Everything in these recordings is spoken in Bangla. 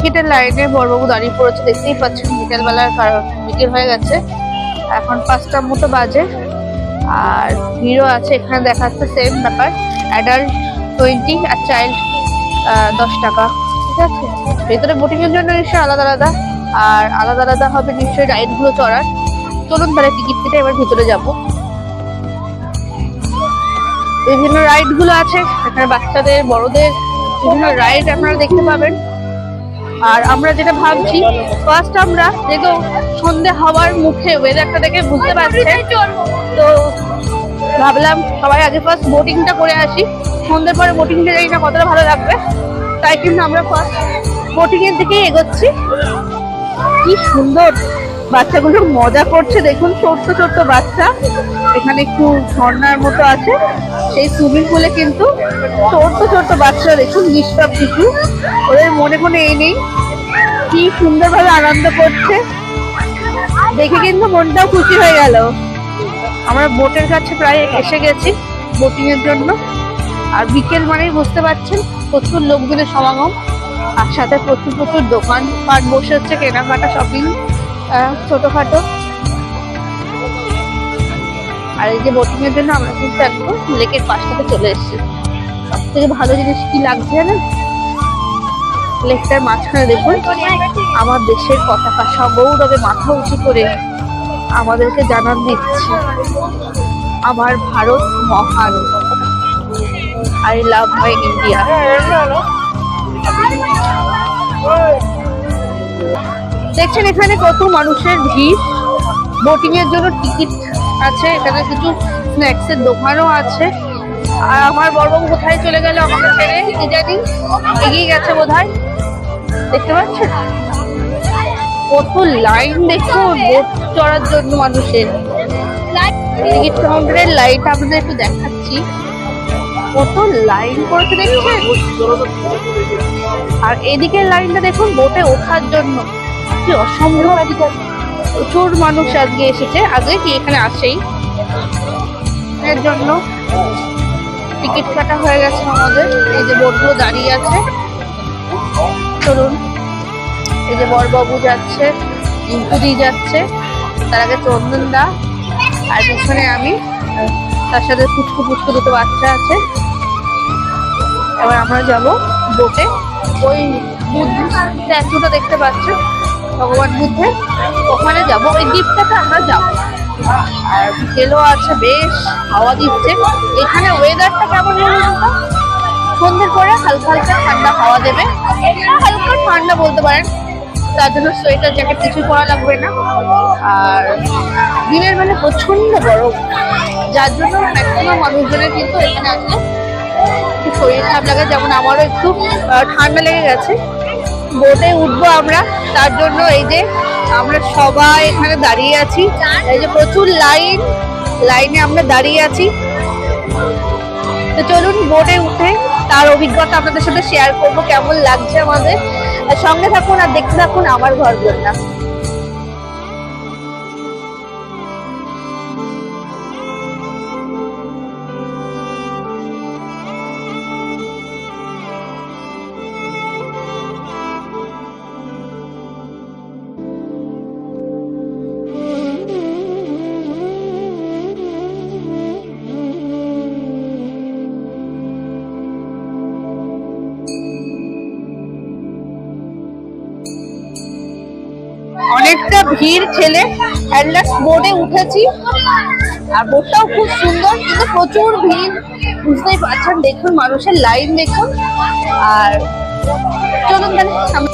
টিকিটের লাইনে বড়বাবু দাঁড়িয়ে পড়েছে, দেখতেই পাচ্ছেন বিকেলবেলার কারণ বিকেল হয়ে গেছে, এখন 5টার মতো বাজে। আর ভিড়ও আছে, এখানে দেখাচ্ছে সেম ব্যাপার, অ্যাডাল্ট 20 আর চাইল্ড 10 টাকা। ঠিক আছে, ভেতরে বোটিং এর জন্য নিশ্চয়ই আলাদা আলাদা, আর আলাদা আলাদা হবে নিশ্চয়ই রাইড গুলো চড়ার। চলুন তাহলে টিকিট কেটে এবার ভিতরে যাব। বিভিন্ন রাইড গুলো আছে এখানে, বাচ্চাদের বড়দের বিভিন্ন রাইড আপনারা দেখতে পাবেন। আর আমরা যেটা ভাবছি, ফার্স্ট আমরা যেহেতু সন্ধে হওয়ার মুখে ওয়েদারটা দেখে বুঝতে পারছে, তো ভাবলাম সবাই আগে ফার্স্ট বোটিংটা করে আসি, সন্ধ্যের পরে বোটিংটা জানি না কতটা ভালো লাগবে, তাই কিন্তু আমরা ফার্স্ট বোটিং এর দিকেই এগোচ্ছি। কি সুন্দর বাচ্চাগুলো মজা করছে, দেখুন ছোট্ট ছোট্ট বাচ্চা। এখানে একটু ঝর্ণার মতো আছে, সেই সুইমিং পুলে কিন্তু ছোট্ট ছোট্ট বাচ্চারা দেখুন নিষ্পাপ শিশু, ওদের মনে কোনো এই নেই, কি সুন্দরভাবে আনন্দ করছে, দেখে কিন্তু মনটাও খুশি হয়ে গেল। আমরা বোটের কাছে প্রায় এসে গেছি বোটিং এর জন্য। আর বিকেল মানেই বুঝতে পারছেন প্রচুর লোকজনের সমাগম, আর সাথে প্রচুর প্রচুর দোকান পাট বসে হচ্ছে, কেনাকাটা শপিং ছোটখাটো। আর এই যে বোটিং এর জন্য আমরা কিন্তু একদম লেকের পাশটাতে চলে এসেছি। সব থেকে ভালো জিনিস কি লাগছে জানেন, লেকটার মাঝখানে দেখুন আমার দেশের পতাকা সগৌরবে মাথা উঁচু করে আমাদেরকে জানান দিচ্ছে, আমার ভারত মহান, আই লাভ মাই ইন্ডিয়া। দেখছেন এখানে কত মানুষের ভিড়, বোটিং এর জন্য টিকিট আছে, এখানে কিছু স্ন্যাক্স এর দোকানও আছে। আর আমার বড়বাবু কোথায় চলে গেল আমাকে ছেড়ে, কি জানি এগিয়ে গেছে বোধহয়। দেখতে পাচ্ছেন কত লাইন, দেখুন বোট চড়ার জন্য মানুষের। টিকিট কাউন্টারের লাইট আপনাদের একটু দেখাচ্ছি, কত লাইন করেছে দেখছেন। আর এদিকের লাইনটা দেখুন বোটে ওঠার জন্য, কি অসম্ভব। প্রচুর মানুষ আজকে এসেছে, আগে কি এখানে আসেই এর জন্য। টিকিট কাটা হয়ে গেছে আমাদের, এই যে বোটগুলো দাঁড়িয়ে আছে। চলুন, এই যে বড়বাবু যাচ্ছে, ইন্টুদি যাচ্ছে, তার আগে চন্দন দা, আর পিছনে আমি, তার সাথে পুচকু পুচকু দুটো বাচ্চা আছে। এবার আমরা যাব বোটে, ওই বুদ্ধ স্ট্যাচুটা দেখতে পাচ্ছেন ভগবান বুদ্ধের, ওখানে যাব, ওই দ্বীপটাতে আমরা যাব। আর বিকেলও আছে, বেশ হাওয়া দিচ্ছে। এখানে ওয়েদারটা কেমন বলুন তো, সন্ধ্যের পরে হালকা হালকা ঠান্ডা হাওয়া দেবে, হালকা ঠান্ডা বলতে পারেন, তার জন্য সোয়েটার জ্যাকেট কিছুই পরা লাগবে না। আর দিনের বেলা প্রচন্ড গরম, যার জন্য ম্যাক্সিমাম মানুষজনের কিন্তু এখানে আসলে একটু শরীর খারাপ লাগে, যেমন আমারও একটু ঠান্ডা লেগে গেছে। বোটে উঠবো আমরা, তার জন্য এই যে আমরা সবাই এখানে দাঁড়িয়ে আছি, এই যে প্রচুর লাইনে আমরা দাঁড়িয়ে আছি। তো চলুন বোটে উঠে তার অভিজ্ঞতা আপনাদের সাথে শেয়ার করবো, কেমন লাগছে আমাদের। সঙ্গে থাকুন আর দেখতে থাকুন আমার ঘর কন্যা। অনেকটা ভিড় ঠেলে বোর্ডে উঠেছি, আর বোর্ডটাও খুব সুন্দর, কিন্তু প্রচুর ভিড় বুঝতেই পারছেন। দেখুন মানুষের লাইন দেখুন। আর চলুন তাহলে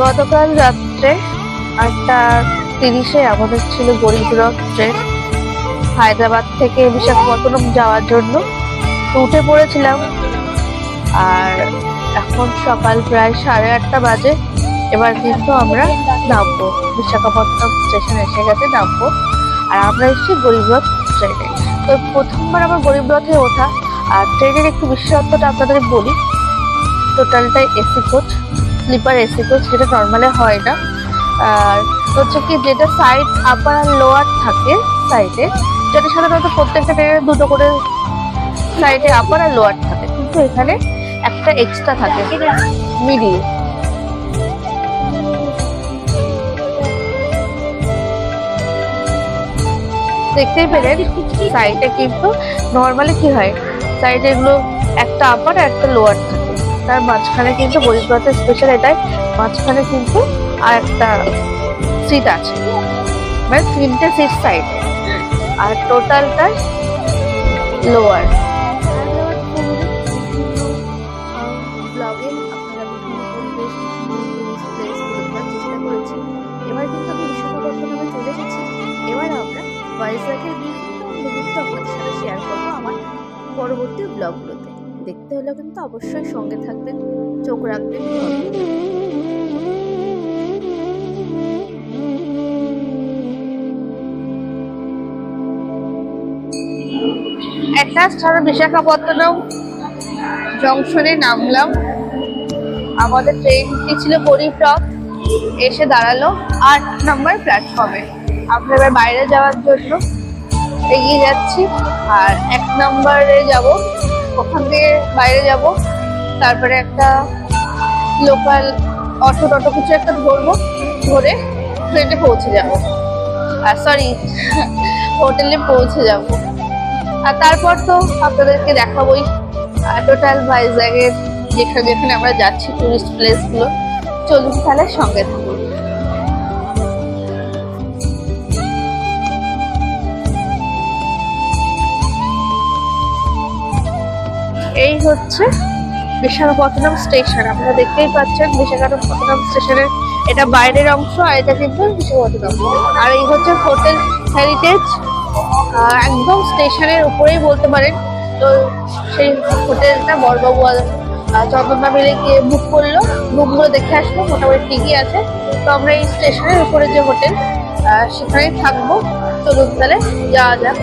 গতকাল রাত্রে 8:30-এ আমাদের ছিল গরিবরথ ট্রেন হায়দ্রাবাদ থেকে বিশাখাপত্তনম যাওয়ার জন্য। তো উঠে পড়েছিলাম, আর এখন সকাল প্রায় 8:30 বাজে। এবার কিন্তু আমরা নামবো, বিশাখাপত্তনম স্টেশন এসে গেছে, নামবো। আর আমরা এসেছি গরিবরথ ট্রেনে। তো প্রথমবার আমার গরিবরথে ওঠা। আর ট্রেনের একটু বিশেষত্বটা আপনাদের বলি, টোটালটাই AC coach, sleeper AC coach, যেটা নর্মালে হয় না। আর হচ্ছে কি, যেটা সাইড আপার আর লোয়ার থাকে সাইডে, যেটা সাধারণত প্রত্যেকটা ট্রেনের দুটো করে সাইডে আপার আর লোয়ার থাকে, কিন্তু এখানে একটা এক্সট্রা থাকে মিডিল। দেখতেই পেলেন সাইডে কিন্তু নর্মালি কি হয়, সাইডে এগুলো একটা আপার আর একটা লোয়ার থাকে, তার মাঝখানে কিন্তু গরিবরথের স্পেশাল এটাই, মাঝখানে কিন্তু আর একটা সিট আছে, মানে 3টে সিট সাইডে, আর টোটালটা লোয়ার। ব্লগে আপনারা বিভিন্ন পরিবেশ, টুরিস্ট প্লেসগুলো ঘোরার চেষ্টা করেছি। এবার কিন্তু আমি বিশাখাপত্তনমে চলে এসেছি। এবার আমরা ভাইজ্যাগের বিভিন্ন মুহূর্ত আপনাদের সাথে শেয়ার করবো আমার পরবর্তী ব্লগগুলোতে। দেখতে হলে কিন্তু অবশ্যই সঙ্গে থাকবেন, চোখ রাখবেন। একটা আমরা বিশাখাপত্তনম জংশনে নামলাম। আমাদের ট্রেনটি ছিল গরিবরথ, এসে দাঁড়ালো 8 নম্বর প্ল্যাটফর্মে। আমরা এবার বাইরে যাওয়ার জন্য এগিয়ে যাচ্ছি, আর 1 নম্বরে যাব, ওখান থেকে বাইরে যাব, তারপরে একটা লোকাল অটো টটো কিছু একটা ধরবো, ধরে ট্রেনে পৌঁছে যাব, আর সরি হোটেলে পৌঁছে যাব। আর তারপর তো আপনাদেরকে দেখাবোই টোটাল ভাইজ্যাগের যেখানে যেখানে আমরা যাচ্ছি টুরিস্ট প্লেসগুলো। চলুন তাহলে সঙ্গে থাকুন। এই হচ্ছে বিশাখাপত্তনম স্টেশন, আপনারা দেখতেই পাচ্ছেন বিশাখাপত্তনম স্টেশনের এটা বাইরের অংশ, আর এটা কিন্তু বিশাখাপত্তনম। আর এই হচ্ছে হোটেল হেরিটেজ, একদম স্টেশনের উপরেই বলতে পারেন। তো সেই হোটেলটা বড়বাবু চন্দনা মিলে গিয়ে বুক করলো, রুমগুলো দেখে আসলো, মোটামুটি ঠিকই আছে। তো আমরা এই স্টেশনের উপরে যে হোটেল সেখানেই থাকবো। চলুন তাহলে যাওয়া যাক।